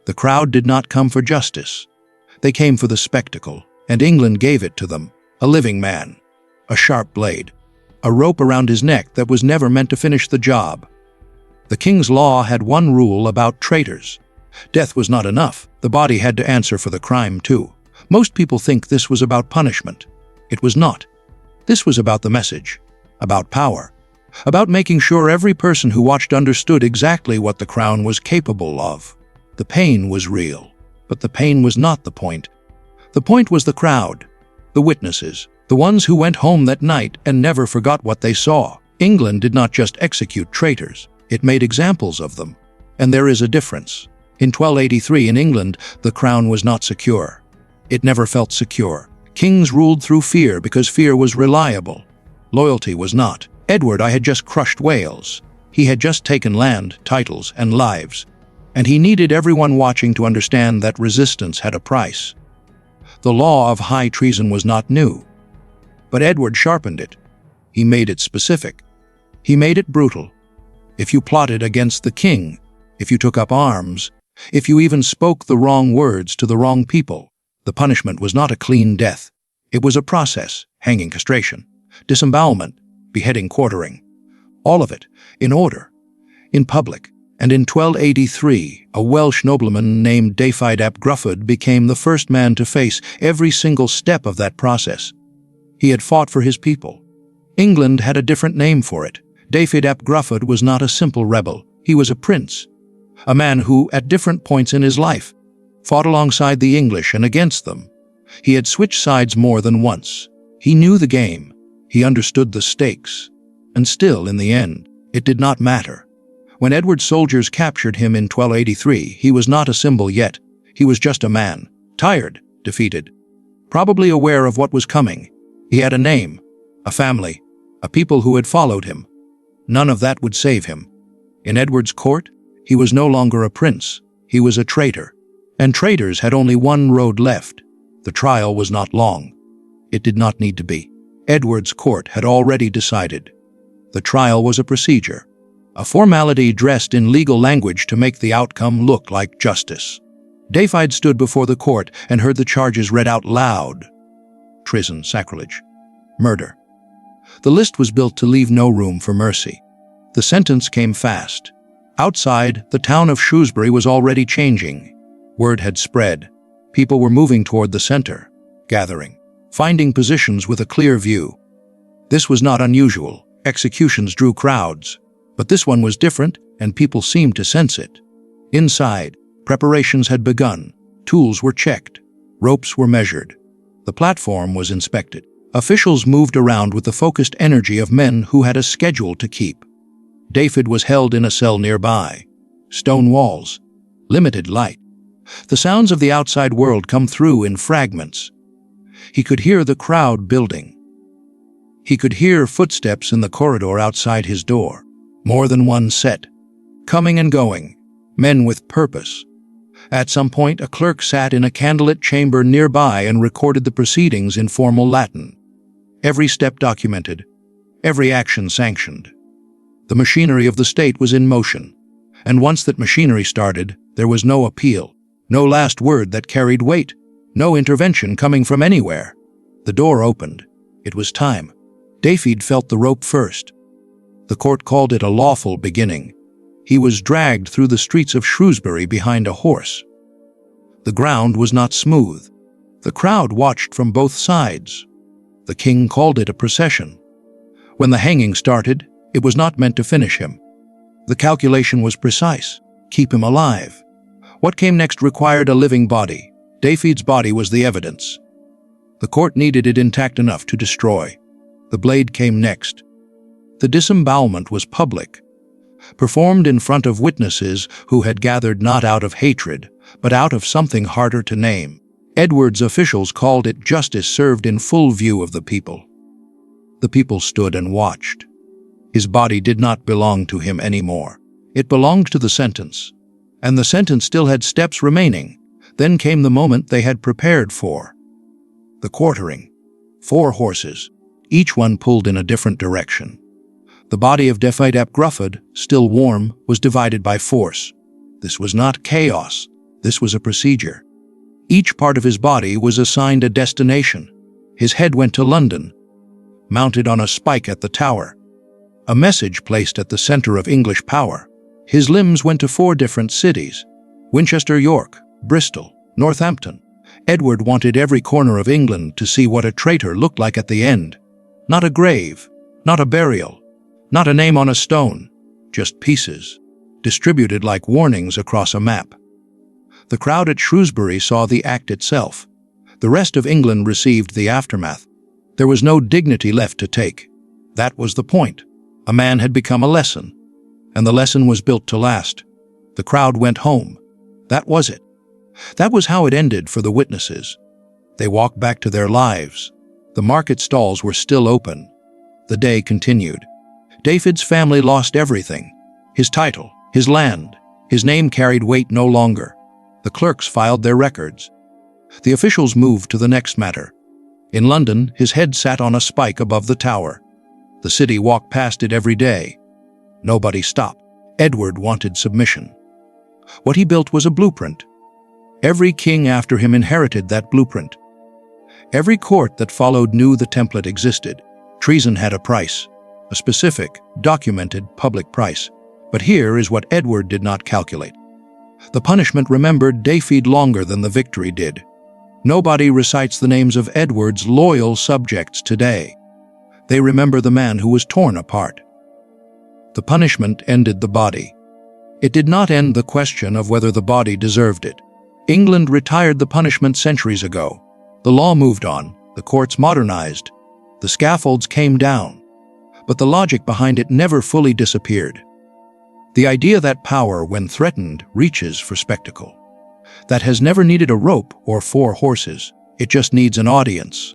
The crowd did not come for justice. They came for the spectacle, and England gave it to them. A living man, a sharp blade, a rope around his neck that was never meant to finish the job. The king's law had one rule about traitors. Death was not enough. The body had to answer for the crime too. Most people think this was about punishment. It was not. This was about the message, about power, about making sure every person who watched understood exactly what the crown was capable of. The pain was real, but the pain was not the point. The point was the crowd, the witnesses, the ones who went home that night and never forgot what they saw. England did not just execute traitors, it made examples of them. And there is a difference. In 1283 in England, the crown was not secure. It never felt secure. Kings ruled through fear because fear was reliable. Loyalty was not. Edward I had just crushed Wales. He had just taken land, titles, and lives. And he needed everyone watching to understand that resistance had a price. The law of high treason was not new. But Edward sharpened it. He made it specific. He made it brutal. If you plotted against the king, if you took up arms, if you even spoke the wrong words to the wrong people, the punishment was not a clean death. It was a process: hanging, castration, disembowelment, beheading, quartering. All of it, in order, in public. And in 1283, a Welsh nobleman named Dafydd ap Gruffudd became the first man to face every single step of that process. He had fought for his people. England had a different name for it. Dafydd ap Gruffudd was not a simple rebel. He was a prince, a man who, at different points in his life, fought alongside the English and against them. He had switched sides more than once. He knew the game. He understood the stakes. And still, in the end, it did not matter. When Edward's soldiers captured him in 1283, he was not a symbol yet. He was just a man, tired, defeated, probably aware of what was coming. He had a name, a family, a people who had followed him. None of that would save him. In Edward's court, he was no longer a prince. He was a traitor. And traitors had only one road left. The trial was not long. It did not need to be. Edward's court had already decided. The trial was a procedure, a formality dressed in legal language to make the outcome look like justice. Dafydd stood before the court and heard the charges read out loud. Treason, sacrilege, murder. The list was built to leave no room for mercy. The sentence came fast. Outside, the town of Shrewsbury was already changing. Word had spread. People were moving toward the center, gathering, finding positions with a clear view. This was not unusual. Executions drew crowds. But this one was different, and people seemed to sense it. Inside, preparations had begun. Tools were checked. Ropes were measured. The platform was inspected. Officials moved around with the focused energy of men who had a schedule to keep. Dafydd was held in a cell nearby. Stone walls. Limited light. The sounds of the outside world come through in fragments. He could hear the crowd building. He could hear footsteps in the corridor outside his door. More than one set. Coming and going. Men with purpose. At some point, a clerk sat in a candlelit chamber nearby and recorded the proceedings in formal Latin. Every step documented. Every action sanctioned. The machinery of the state was in motion. And once that machinery started, there was no appeal. No last word that carried weight. No intervention coming from anywhere. The door opened. It was time. Dafydd felt the rope first. The court called it a lawful beginning. He was dragged through the streets of Shrewsbury behind a horse. The ground was not smooth. The crowd watched from both sides. The king called it a procession. When the hanging started, it was not meant to finish him. The calculation was precise. Keep him alive. What came next required a living body. Dafydd's body was the evidence. The court needed it intact enough to destroy. The blade came next. The disembowelment was public, performed in front of witnesses who had gathered not out of hatred, but out of something harder to name. Edward's officials called it justice served in full view of the people. The people stood and watched. His body did not belong to him anymore. It belonged to the sentence. And the sentence still had steps remaining. Then came the moment they had prepared for. The quartering. 4 horses, each one pulled in a different direction. The body of Dafydd ap Gruffudd, still warm, was divided by force. This was not chaos. This was a procedure. Each part of his body was assigned a destination. His head went to London, mounted on a spike at the Tower. A message placed at the center of English power. His limbs went to 4 different cities: Winchester, York, Bristol, Northampton. Edward wanted every corner of England to see what a traitor looked like at the end. Not a grave, not a burial, not a name on a stone, just pieces, distributed like warnings across a map. The crowd at Shrewsbury saw the act itself. The rest of England received the aftermath. There was no dignity left to take. That was the point. A man had become a lesson, and the lesson was built to last. The crowd went home. That was it. That was how it ended for the witnesses. They walked back to their lives. The market stalls were still open. The day continued. Dafydd's family lost everything. His title, his land, his name carried weight no longer. The clerks filed their records. The officials moved to the next matter. In London, his head sat on a spike above the Tower. The city walked past it every day. Nobody stopped. Edward wanted submission. What he built was a blueprint. Every king after him inherited that blueprint. Every court that followed knew the template existed. Treason had a price, a specific, documented public price. But here is what Edward did not calculate. The punishment remembered Dafydd longer than the victory did. Nobody recites the names of Edward's loyal subjects today. They remember the man who was torn apart. The punishment ended the body. It did not end the question of whether the body deserved it. England retired the punishment centuries ago. The law moved on, the courts modernized, the scaffolds came down. But the logic behind it never fully disappeared. The idea that power, when threatened, reaches for spectacle. That has never needed a rope or 4 horses. It just needs an audience.